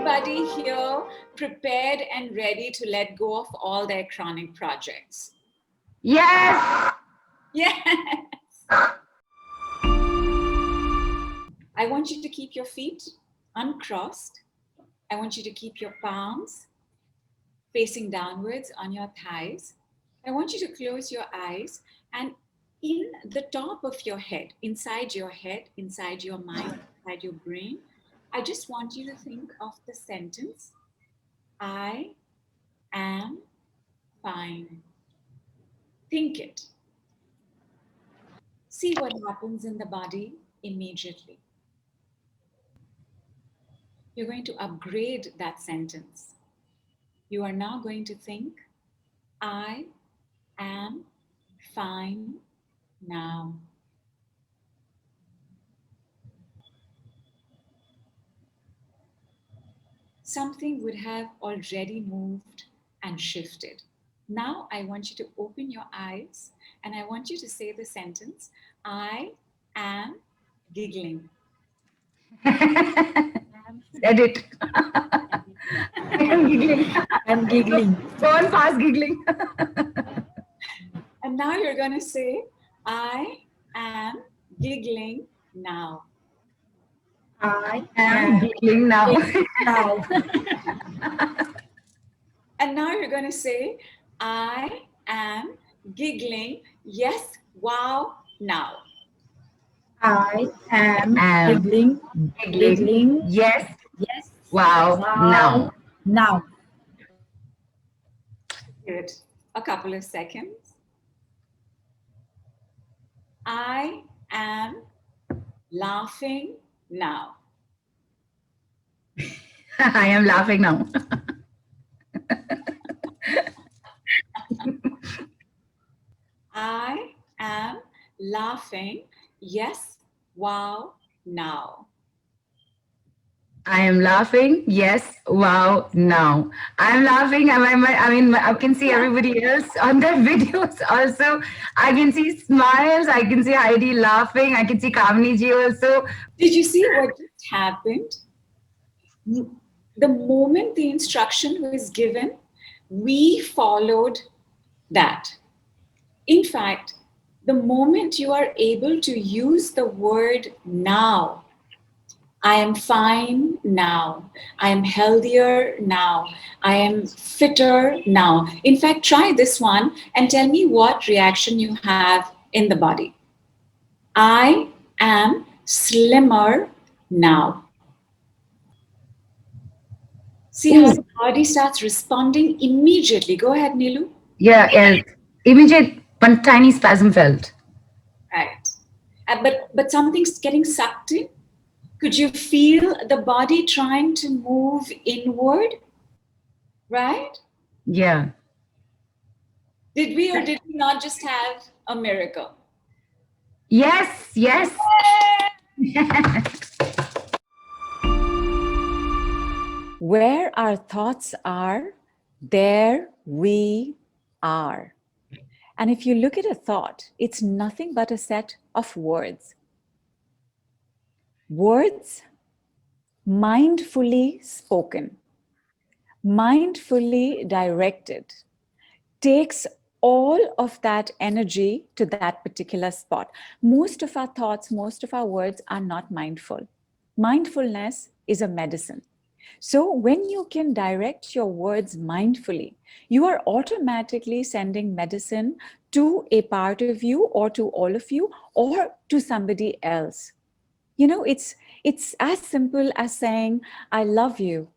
everybody here prepared and ready to let go of all their chronic projects? Yes. Yes. I want you to keep your feet uncrossed. I want you to keep your palms facing downwards on your thighs. I want you to close your eyes, and in the top of your head, inside your mind, inside your brain, I just want you to think of the sentence, I am fine. Think it. See what happens in the body immediately. You're going to upgrade that sentence. You are now going to think, I am fine now. Something would have already moved and shifted. Now I want you to open your eyes and I want you to say the sentence, I am giggling. Said it. I am giggling. I'm giggling. Go on fast giggling. And now you're going to say, I am giggling now. I am giggling now. now. And now you're going to say, I am giggling, yes, wow, now. I am giggling. Giggling. Yes. Yes. Wow. Now. Now. Give it a couple of seconds. I am laughing now. I am laughing now. I am laughing, yes, wow, now. I am laughing. Yes. Wow. Now. I'm laughing. I can see everybody else on their videos also. I can see smiles. I can see Heidi laughing. I can see Kamini ji also. Did you see what just happened? The moment the instruction was given, we followed that. In fact, the moment you are able to use the word now, I am fine now, I am healthier now, I am fitter now. In fact, try this one and tell me what reaction you have in the body. I am slimmer now. See how the body starts responding immediately. Go ahead, Nilu. Yeah. Immediate one tiny spasm felt. Right. But something's getting sucked in. Could you feel the body trying to move inward? Right? Yeah. Did we or did we not just have a miracle? Yes. Yes. Where our thoughts are, there we are. And if you look at a thought, it's nothing but a set of words. Words mindfully spoken, mindfully directed, takes all of that energy to that particular spot. Most of our thoughts, most of our words are not mindful. Mindfulness is a medicine. So when you can direct your words mindfully, you are automatically sending medicine to a part of you or to all of you or to somebody else. You know, it's as simple as saying, I love you.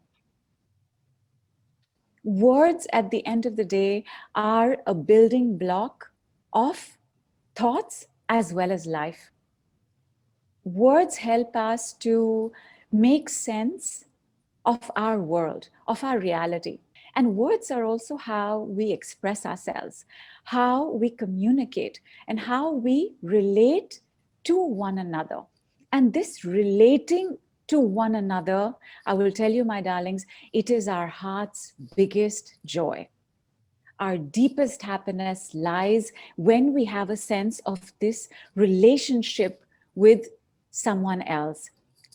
Words at the end of the day are a building block of thoughts as well as life. Words help us to make sense of our world, of our reality. And words are also how we express ourselves, how we communicate, and how we relate to one another. And this relating to one another, I will tell you, my darlings, it is our heart's biggest joy. Our deepest happiness lies when we have a sense of this relationship with someone else,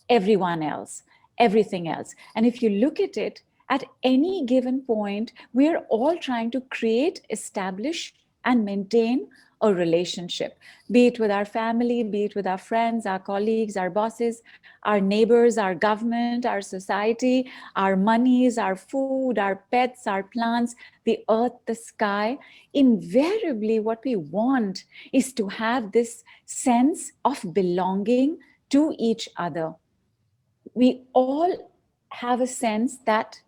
everyone else. everything else. And if you look at it, at any given point, we're all trying to create, establish, and maintain a relationship, be it with our family, be it with our friends, our colleagues, our bosses, our neighbors, our government, our society, our monies, our food, our pets, our plants, the earth, the sky. Invariably, what we want is to have this sense of belonging to each other. We all have a sense that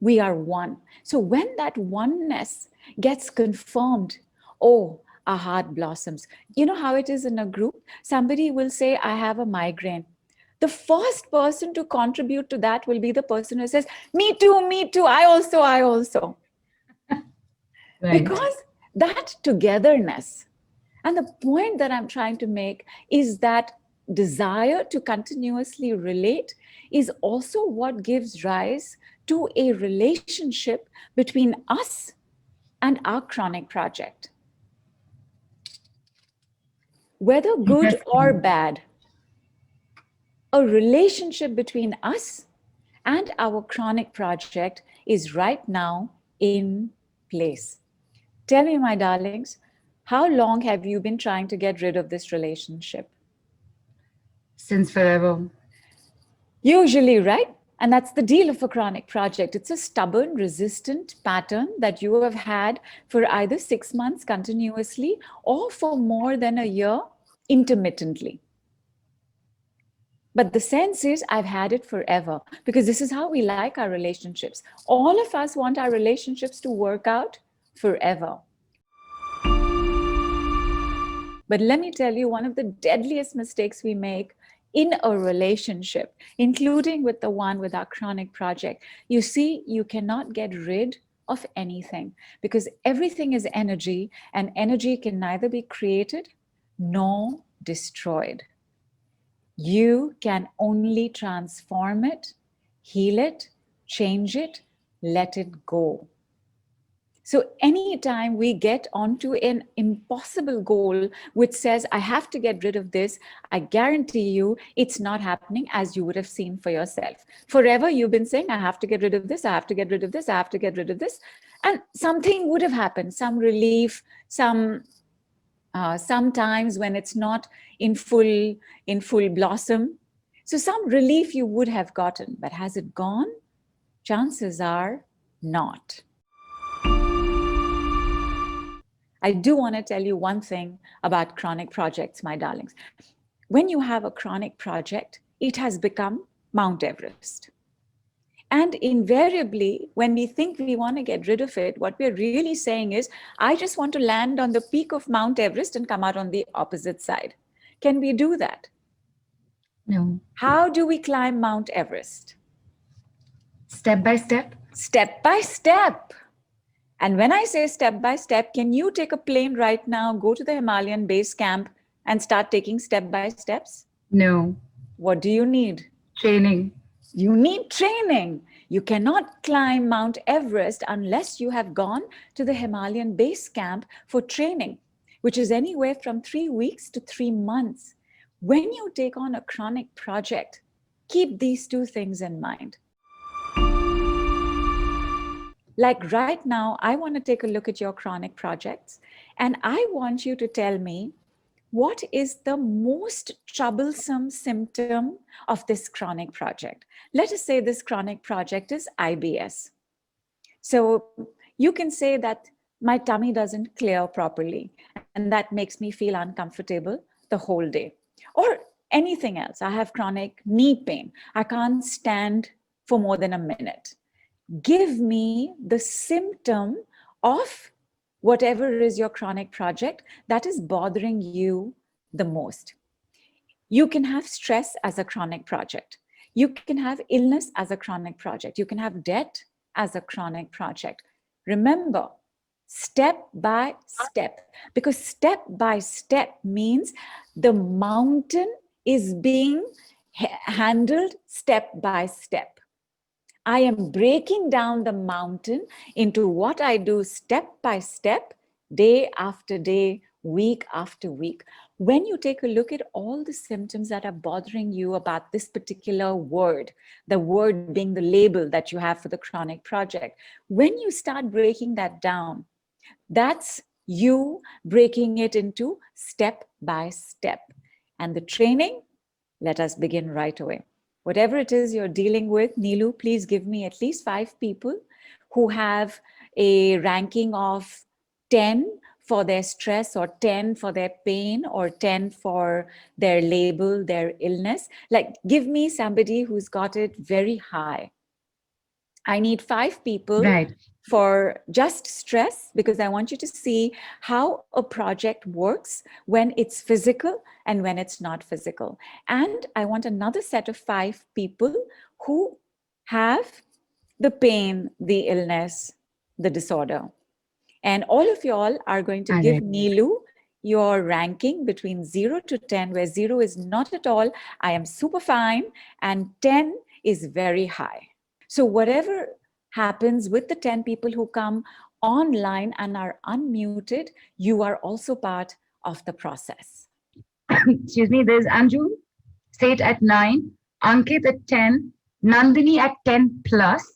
we are one. So when that oneness gets confirmed, oh, our heart blossoms. You know how it is in a group? Somebody will say, I have a migraine. The first person to contribute to that will be the person who says, me too, I also. Right. Because that togetherness, and the point that I'm trying to make is that desire to continuously relate is also what gives rise to a relationship between us and our chronic project. Whether good or bad, a relationship between us and our chronic project is right now in place. Tell me, my darlings, how long have you been trying to get rid of this relationship? Since forever. Usually, right? And that's the deal of a chronic project. It's a stubborn, resistant pattern that you have had for either 6 months continuously or for more than a year intermittently. But the sense is, I've had it forever, because this is how we like our relationships. All of us want our relationships to work out forever. But let me tell you, one of the deadliest mistakes we make in a relationship, including with the one with our chronic project, you see, you cannot get rid of anything, because everything is energy, and energy can neither be created nor destroyed. You can only transform it, heal it, change it, let it go. So anytime we get onto an impossible goal which says, I have to get rid of this, I guarantee you it's not happening as you would have seen for yourself. Forever you've been saying, I have to get rid of this, I have to get rid of this, I have to get rid of this. And something would have happened, some relief, sometimes when it's not in full blossom. So some relief you would have gotten, but has it gone? Chances are not. I do want to tell you one thing about chronic projects, my darlings. When you have a chronic project, it has become Mount Everest. And invariably, when we think we want to get rid of it, what we're really saying is, I just want to land on the peak of Mount Everest and come out on the opposite side. Can we do that? No. How do we climb Mount Everest? Step by step? Step by step. And when I say step by step, can you take a plane right now, go to the Himalayan base camp and start taking step by steps? No. What do you need? Training. You need training. You cannot climb Mount Everest unless you have gone to the Himalayan base camp for training, which is anywhere from 3 weeks to 3 months. When you take on a chronic project, keep these two things in mind. Like right now, I want to take a look at your chronic projects, and I want you to tell me, what is the most troublesome symptom of this chronic project? Let us say this chronic project is IBS. So you can say that my tummy doesn't clear properly, and that makes me feel uncomfortable the whole day. Or anything else. I have chronic knee pain. I can't stand for more than a minute. Give me the symptom of whatever is your chronic project that is bothering you the most. You can have stress as a chronic project. You can have illness as a chronic project. You can have debt as a chronic project. Remember, step by step, because step by step means the mountain is being handled step by step. I am breaking down the mountain into what I do step by step, day after day, week after week. when you take a look at all the symptoms that are bothering you about this particular word, the word being the label that you have for the chronic project, when you start breaking that down, that's you breaking it into step by step. And the training, let us begin right away. Whatever it is you're dealing with, Neelu, please give me at least 5 people who have a ranking of 10 for their stress, or 10 for their pain, or 10 for their label, their illness. Like, give me somebody who's got it very high. I need 5 people Right. for just stress, because I want you to see how a project works when it's physical and when it's not physical. And I want another set of 5 people who have the pain, the illness, the disorder. And all of y'all are going to All give right. Neelu your ranking between 0 to 10, where 0 is not at all, I am super fine, and 10 is very high. So whatever happens with the 10 people who come online and are unmuted, you are also part of the process. Excuse me, there's Anju, State at 9, Ankit at 10, Nandini at 10 plus,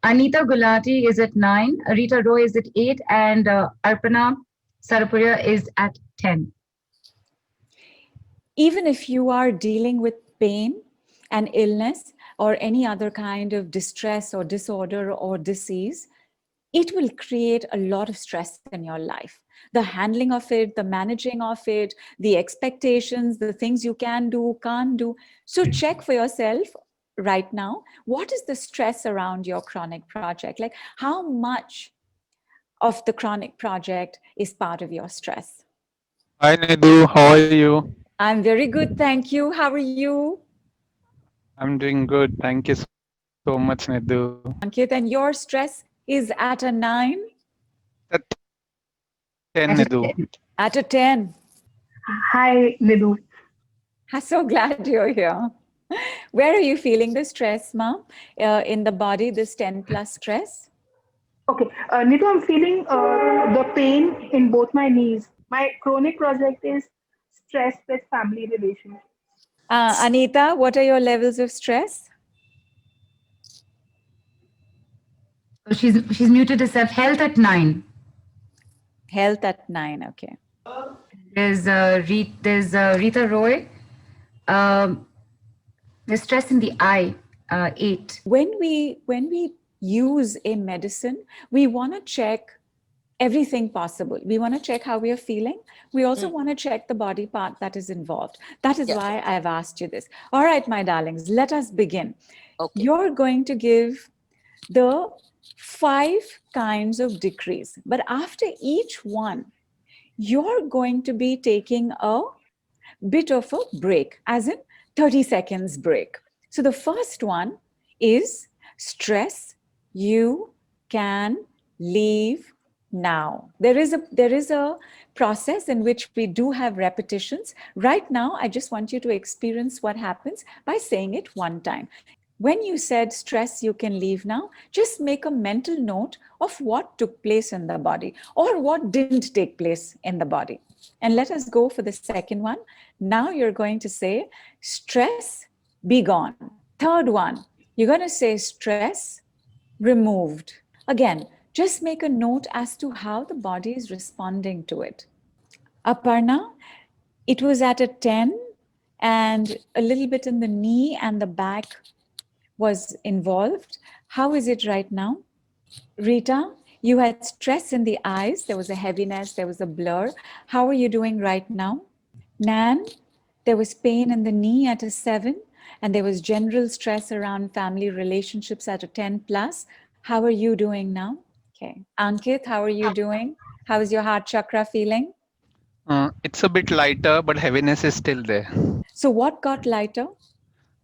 Anita Gulati is at 9, Rita Roy is at 8, and Arpana Sarapuria is at 10. Even if you are dealing with pain and illness or any other kind of distress or disorder or disease, it will create a lot of stress in your life. The handling of it, the managing of it, the expectations, the things you can do, can't do. So check for yourself right now, what is the stress around your chronic project? Like, how much of the chronic project is part of your stress? Hi Nidhu, how are you? I'm very good, thank you. How are you? I'm doing good. Thank you so much, Nidhu. Ankit, and your stress is at a 9? At 10, At a Nidhu. 10. At a 10. Hi, Nidhu. I'm so glad you're here. Where are you feeling the stress, Ma? In the body, this 10 plus stress? Okay, Nidhu, I'm feeling the pain in both my knees. My chronic project is stress with family relations. Anita, what are your levels of stress? So she's muted herself. Health at 9. Health at 9, okay. There's Rita Roy. Um, there's stress in the eye. 8. When we use a medicine, we want to check everything possible. We want to check how we are feeling. We also want to check the body part that is involved. That is why I've asked you this. All right, my darlings, let us begin. Okay. You're going to give the 5 kinds of decrees, but after each one, you're going to be taking a bit of a break, as in 30 seconds break. So the first one is stress you can leave now. There is a process in which we do have repetitions. Right now, I just want you to experience what happens by saying it one time. When you said stress you can leave now, just make a mental note of what took place in the body or what didn't take place in the body. And let us go for the second one. Now you're going to say, stress, be gone. Third one, you're going to say, stress, removed. Again, just make a note as to how the body is responding to it. Aparna, it was at a 10 and a little bit in the knee and the back was involved. How is it right now? Rita, you had stress in the eyes. There was a heaviness, there was a blur. How are you doing right now? Nan, there was pain in the knee at a 7, and there was general stress around family relationships at a 10 plus. How are you doing now? Okay. Ankit, how are you doing? How is your heart chakra feeling? It's a bit lighter, but heaviness is still there. So what got lighter?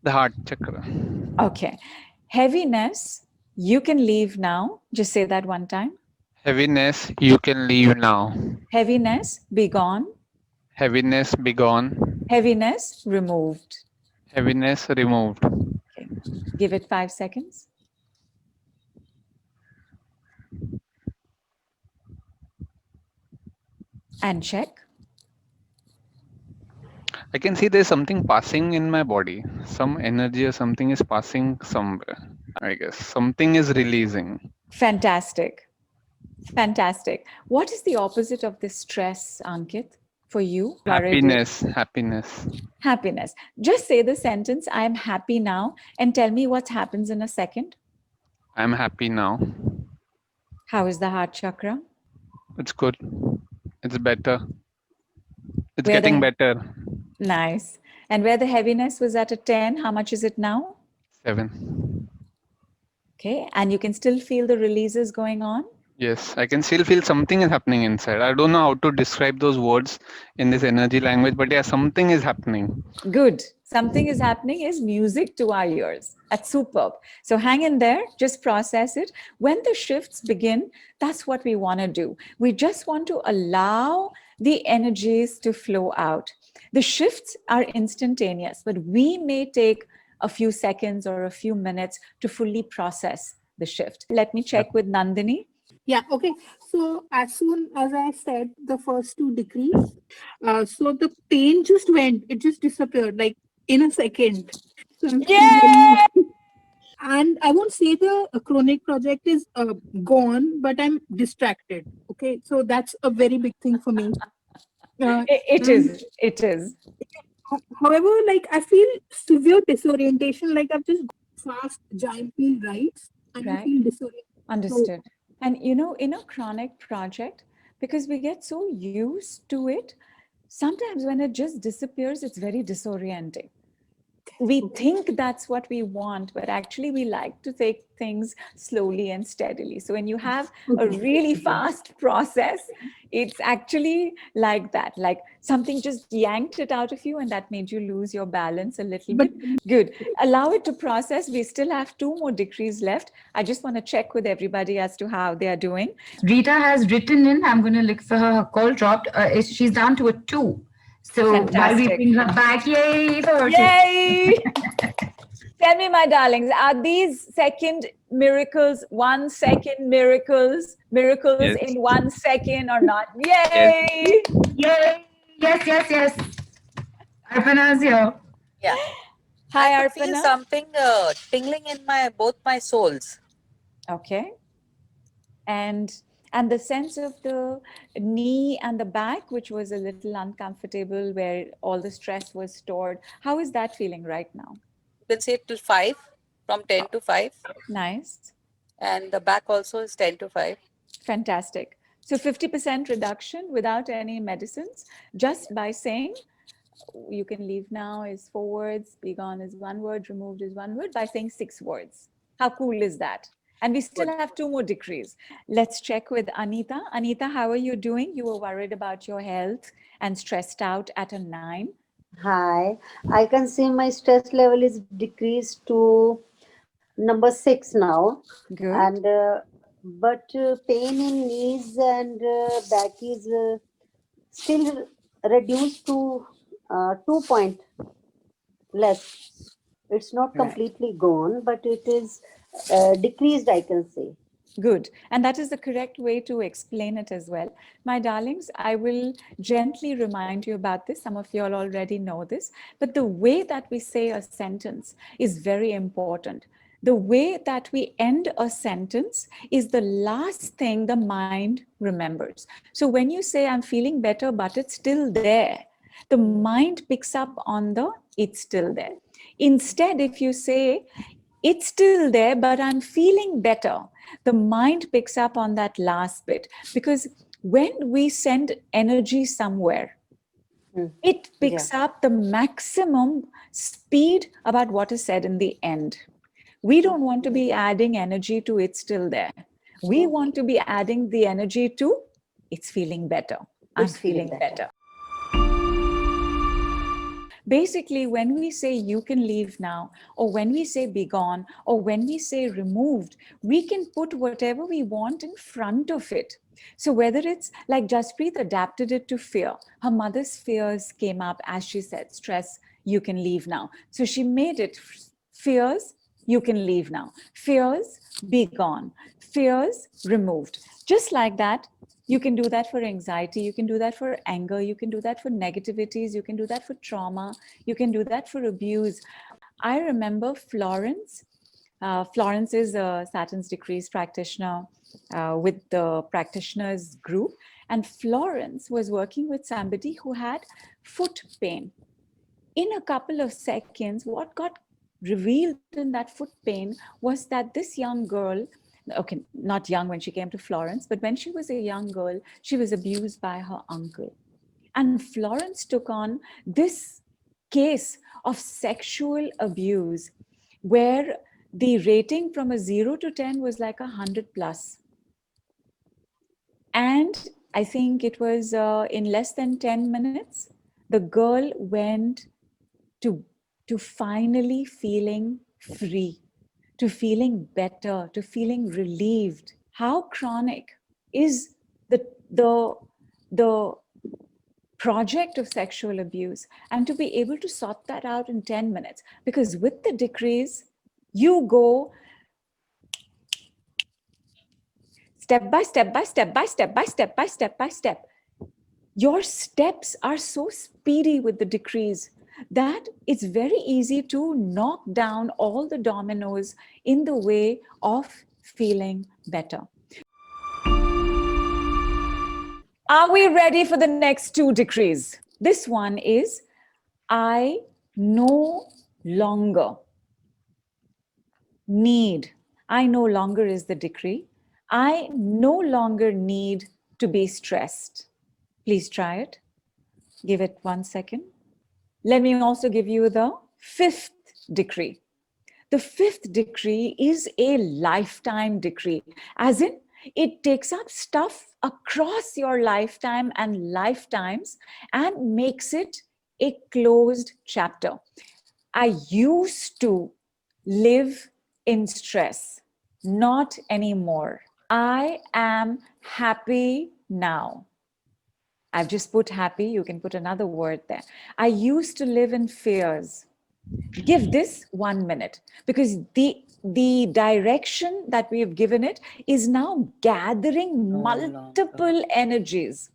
The heart chakra. Okay. Heaviness, you can leave now. Just say that one time. Heaviness, you can leave now. Heaviness, be gone. Heaviness, be gone. Heaviness, removed. Heaviness, removed. Okay. Give it 5 seconds. And check. I can see there's something passing in my body. Some energy or something is passing somewhere. I guess something is releasing. Fantastic. Fantastic. What is the opposite of this stress, Ankit, for you? Worried. Happiness, happiness. Happiness. Just say the sentence, I am happy now, and tell me what happens in a second. I'm happy now. How is the heart chakra? It's good. It's better. It's Where getting the- better. Nice. And where the heaviness was at a 10, how much is it now? 7. Okay. And you can still feel the releases going on? Yes, I can still feel something is happening inside. I don't know how to describe those words in this energy language, but yeah, something is happening. Good. Something is happening is music to our ears. That's superb. So hang in there, just process it. When the shifts begin, that's what we want to do. We just want to allow the energies to flow out. The shifts are instantaneous, but we may take a few seconds or a few minutes to fully process the shift. Let me check with Nandini. Yeah, okay. So as soon as I said the first two decrees, so the pain just went, it just disappeared like in a second. So I'm Yay! and I won't say the chronic project is gone, but I'm distracted. Okay, so that's a very big thing for me. It is. It is. However, like I feel severe disorientation, like I've just gone fast giant wheel rides and I Right. feel disoriented. Understood. And you know, in a chronic project, because we get so used to it, sometimes when it just disappears, it's very disorienting. We think that's what we want, but actually we like to take things slowly and steadily. So when you have a really fast process, it's actually like that, like something just yanked it out of you and that made you lose your balance a little bit. Good. Allow it to process. We still have 2 more decrees left. I just want to check with everybody as to how they are doing. Rita has written in, I'm going to look for her call dropped. She's down to a 2. So while we Fantastic. bring her back, yay for her. Yay! Tell me, my darlings, are these second miracles, 1 second miracles Yes. in 1 second or not? Yay! Yay! Yes. Arpana's here. Yeah. Hi, I feel Arpana. something tingling in both my souls. Okay. And the sense of the knee and the back, which was a little uncomfortable, where all the stress was stored. How is that feeling right now? You can say till 5, from 10 to 5. Nice. And the back also is 10 to 5. Fantastic. So 50% reduction without any medicines, just by saying, you can leave now is 4 words, be gone is 1 word, removed is 1 word, by saying 6 words. How cool is that? And we still have 2 more decrees. Let's check with Anita. Anita, how are you doing? You were worried about your health and stressed out at a 9. Hi, I can see my stress level is decreased to number 6 now, Good. and but pain in knees and back is still reduced to 2 point less. It's not Right. completely gone, but it is decreased, I can say. Good. And that is the correct way to explain it as well. My darlings, I will gently remind you about this. Some of you all already know this, but the way that we say a sentence is very important. The way that we end a sentence is the last thing the mind remembers. So when you say, I'm feeling better, but it's still there, the mind picks up on the it's still there. Instead, if you say, it's still there, but I'm feeling better, the mind picks up on that last bit. Because when we send energy somewhere, it picks up the maximum speed about what is said in the end. We don't want to be adding energy to it's still there. We want to be adding the energy to it's feeling better. I'm It's feeling feeling better. better. Basically, when we say you can leave now, or when we say be gone, or when we say removed, we can put whatever we want in front of it. So whether it's like Jaspreet adapted it to fear, her mother's fears came up as she said, stress, you can leave now. So she made it fears, you can leave now. Fears, be gone. Fears, removed. Just like that, You can do that for anxiety. You can do that for anger. You can do that for negativities. You can do that for trauma. You can do that for abuse. I remember Florence. Florence is a Saturn's Decrees practitioner with the practitioners group. And Florence was working with somebody who had foot pain. In a couple of seconds, what got revealed in that foot pain was that this young girl, okay, not young when she came to Florence, but when she was a young girl, she was abused by her uncle. And Florence took on this case of sexual abuse where the rating from a 0 to 10 was like 100 plus. And I think it was in less than 10 minutes, the girl went to finally feeling free, to feeling better, to feeling relieved. How chronic is the project of sexual abuse, and to be able to sort that out in 10 minutes? Because with the decrees, you go step by step by step by step by step by step by step. Your steps are so speedy with the decrees that it's very easy to knock down all the dominoes in the way of feeling better. Are we ready for the next two decrees? This one is, I no longer need. I no longer is the decree. I no longer need to be stressed. Please try it. Give it 1 second. Let me also give you the fifth decree. The fifth decree is a lifetime decree, as in it takes up stuff across your lifetime and lifetimes and makes it a closed chapter. I used to live in stress, not anymore. I am happy now. I've just put happy, you can put another word there. I used to live in fears. Give this 1 minute, because the direction that we have given it is now gathering multiple energies.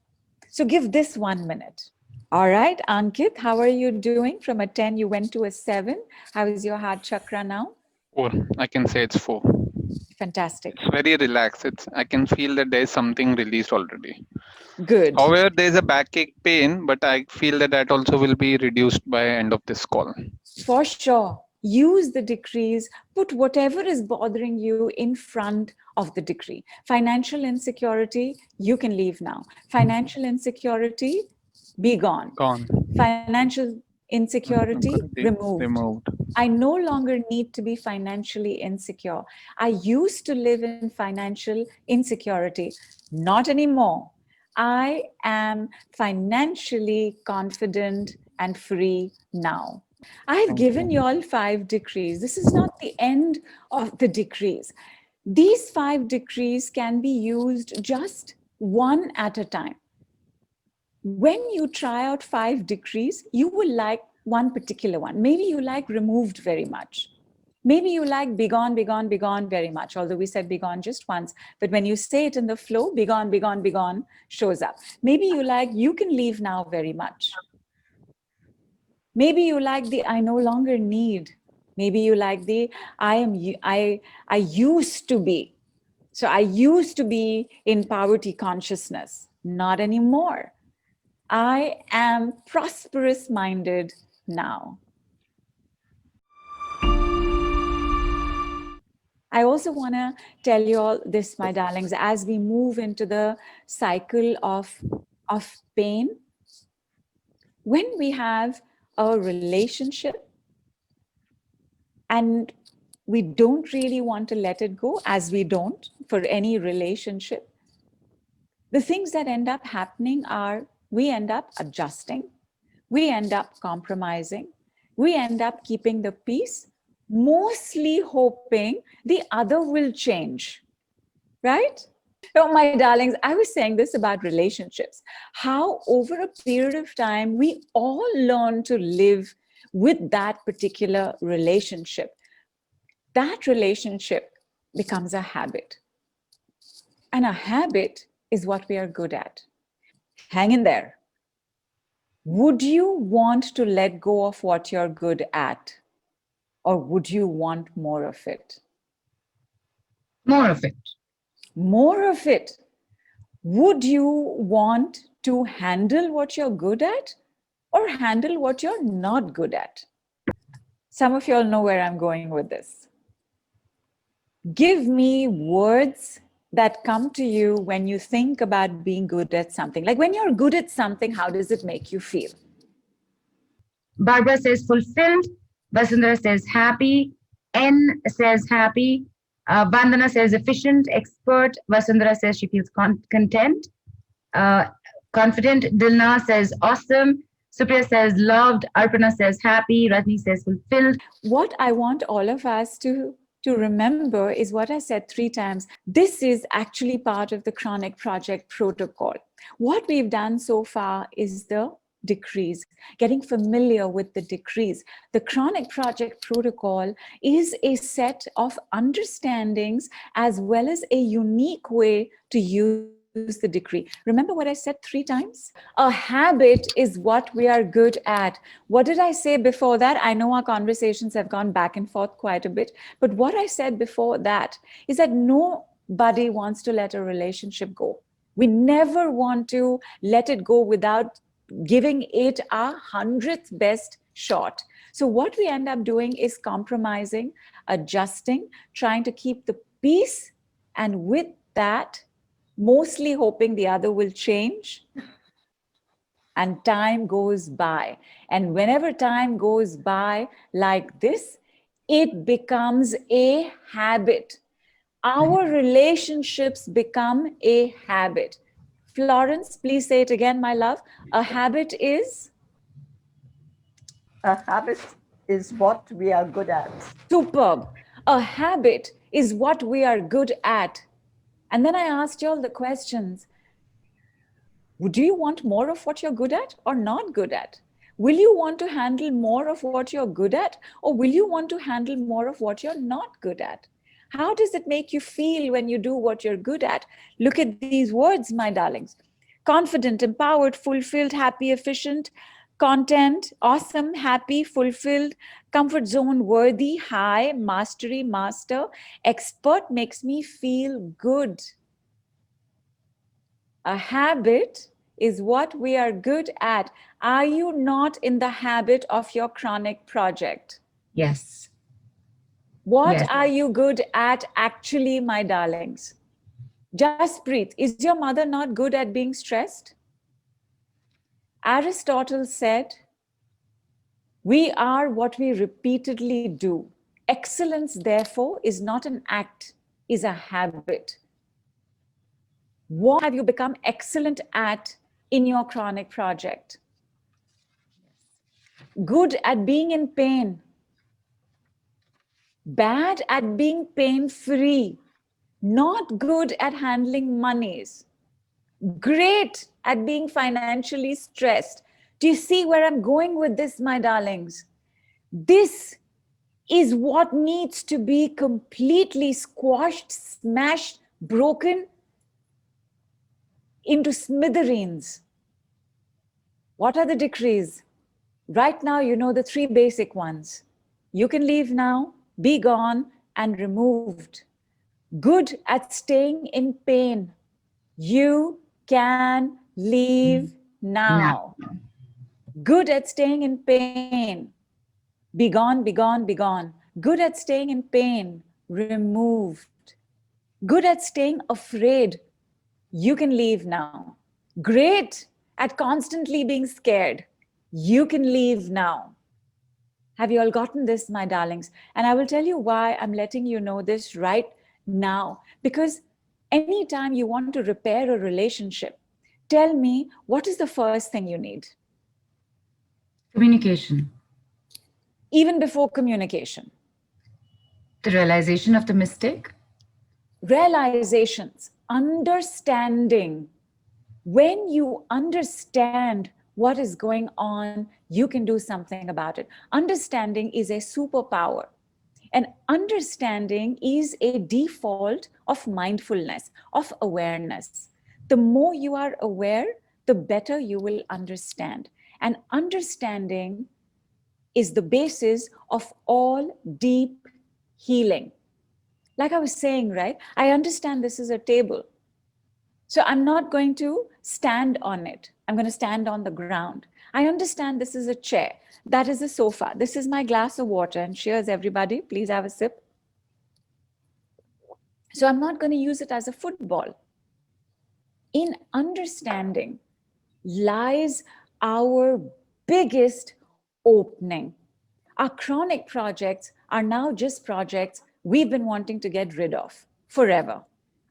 So give this 1 minute. All right, Ankit, how are you doing? From a 10, you went to a 7. How is your heart chakra now? 4. I can say it's 4. Fantastic. It's very relaxed. I can feel that there is something released already. Good. However, there is a backache pain, but I feel that also will be reduced by end of this call. For sure. Use the decrees, put whatever is bothering you in front of the decree. Financial insecurity, you can leave now. Financial insecurity, be gone. Gone. Financial insecurity, removed. Removed. I no longer need to be financially insecure. I used to live in financial insecurity. Not anymore. I am financially confident and free now. I've given you all 5 decrees. This is not the end of the decrees. These 5 decrees can be used just one at a time. When you try out 5 decrees, you will like one particular one. Maybe you like removed very much. Maybe you like be gone, be gone, be gone very much, although we said be gone just once. But when you say it in the flow, be gone, be gone, be gone shows up. Maybe you like you can leave now very much. Maybe you like the I no longer need. Maybe you like the I used to be. So I used to be in poverty consciousness. Not anymore. I am prosperous minded now. I also want to tell you all this, my darlings, as we move into the cycle of pain, when we have a relationship and we don't really want to let it go, as we don't for any relationship, the things that end up happening are we end up adjusting, we end up compromising, we end up keeping the peace, mostly hoping the other will change, right? Oh, my darlings, I was saying this about relationships, how over a period of time, we all learn to live with that particular relationship. That relationship becomes a habit. And a habit is what we are good at. Hang in there. Would you want to let go of what you're good at? Or would you want more of it? More of it. More of it. Would you want to handle what you're good at or handle what you're not good at? Some of you all know where I'm going with this. Give me words that come to you when you think about being good at something. Like when you're good at something, how does it make you feel? Barbara says fulfilled. Vasundhara says happy. N says happy. Vandana says efficient, expert. Vasundhara says she feels content. Confident. Dilna says awesome. Supriya says loved. Arpana says happy. Rajni says fulfilled. What I want all of us to remember is what I said 3 times. This is actually part of the Chronic Project protocol. What we've done so far is the decrees, getting familiar with the decrees. The Chronic Project protocol is a set of understandings as well as a unique way to use the decree. Remember what I said 3 times? A habit is what we are good at. What did I say before that? I know our conversations have gone back and forth quite a bit, but what I said before that is that nobody wants to let a relationship go. We never want to let it go without giving it our 100th best shot. So what we end up doing is compromising, adjusting, trying to keep the peace, and with that, mostly hoping the other will change. And time goes by. And whenever time goes by like this, it becomes a habit. Our relationships become a habit. Florence, please say it again, my love. A habit is? A habit is what we are good at. Superb. A habit is what we are good at. And then I asked you all the questions. Do you want more of what you're good at or not good at? Will you want to handle more of what you're good at, or will you want to handle more of what you're not good at? How does it make you feel when you do what you're good at? Look at these words, my darlings. Confident, empowered, fulfilled, happy, efficient, content, awesome, happy, fulfilled, comfort zone, worthy, high, mastery, master, expert, makes me feel good. A habit is what we are good at. Are you not in the habit of your chronic project? Yes. What Yes. are you good at actually, my darlings? Jaspreet, is your mother not good at being stressed? Aristotle said, we are what we repeatedly do. Excellence, therefore, is not an act, is a habit. What have you become excellent at in your chronic project? Good at being in pain. Bad at being pain-free. Not good at handling monies. Great at being financially stressed. Do you see where I'm going with this, my darlings? This is what needs to be completely squashed, smashed, broken into smithereens. What are the decrees? Right now, you know the 3 basic ones. You can leave now, be gone, and removed. Good at staying in pain. You can leave now. Good at staying in pain. Be gone, be gone, be gone. Good at staying in pain. Removed. Good at staying afraid. You can leave now. Great at constantly being scared. You can leave now. Have you all gotten this, my darlings? And I will tell you why I'm letting you know this right now. Because anytime you want to repair a relationship, tell me, what is the first thing you need? Communication. Even before communication. The realization of the mistake. Realizations, understanding. When you understand what is going on, you can do something about it. Understanding is a superpower. And understanding is a default of mindfulness, of awareness. The more you are aware, the better you will understand. And understanding is the basis of all deep healing. Like I was saying, right? I understand this is a table. So I'm not going to stand on it. I'm going to stand on the ground. I understand this is a chair. That is a sofa. This is my glass of water. And cheers, everybody. Please have a sip. So I'm not going to use it as a football. In understanding lies our biggest opening. Our chronic projects are now just projects we've been wanting to get rid of forever.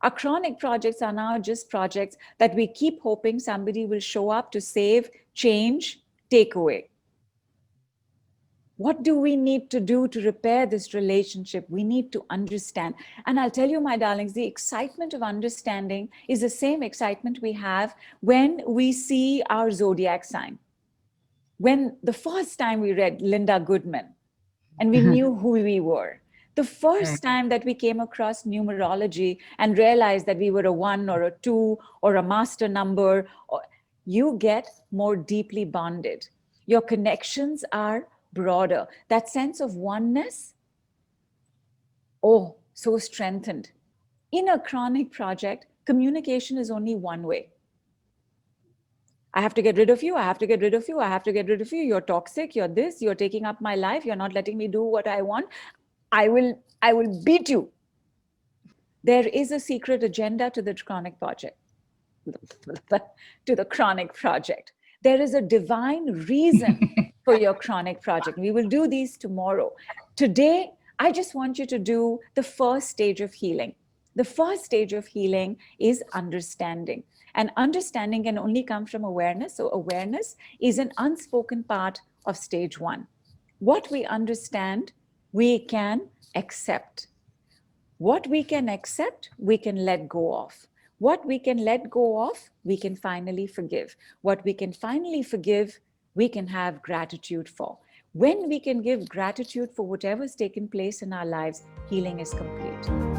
Our chronic projects are now just projects that we keep hoping somebody will show up to save, change, take away. What do we need to do to repair this relationship? We need to understand. And I'll tell you, my darlings, the excitement of understanding is the same excitement we have when we see our zodiac sign. When the first time we read Linda Goodman and we knew who we were, the first time that we came across numerology and realized that we were a 1 or a 2 or a master number, you get more deeply bonded. Your connections are broader. That sense of oneness, oh, so strengthened. In a chronic project, communication is only one way. I have to get rid of you. I have to get rid of you. I have to get rid of you. You're toxic. You're this. You're taking up my life. You're not letting me do what I want. I will beat you. There is a secret agenda to the chronic project. To the chronic project. There is a divine reason for your chronic project. We will do these tomorrow. Today, I just want you to do the first stage of healing. The first stage of healing is understanding. And understanding can only come from awareness. So awareness is an unspoken part of stage 1. What we understand, we can accept. What we can accept, we can let go of. What we can let go of, we can finally forgive. What we can finally forgive, we can have gratitude for. When we can give gratitude for whatever's taken place in our lives, healing is complete.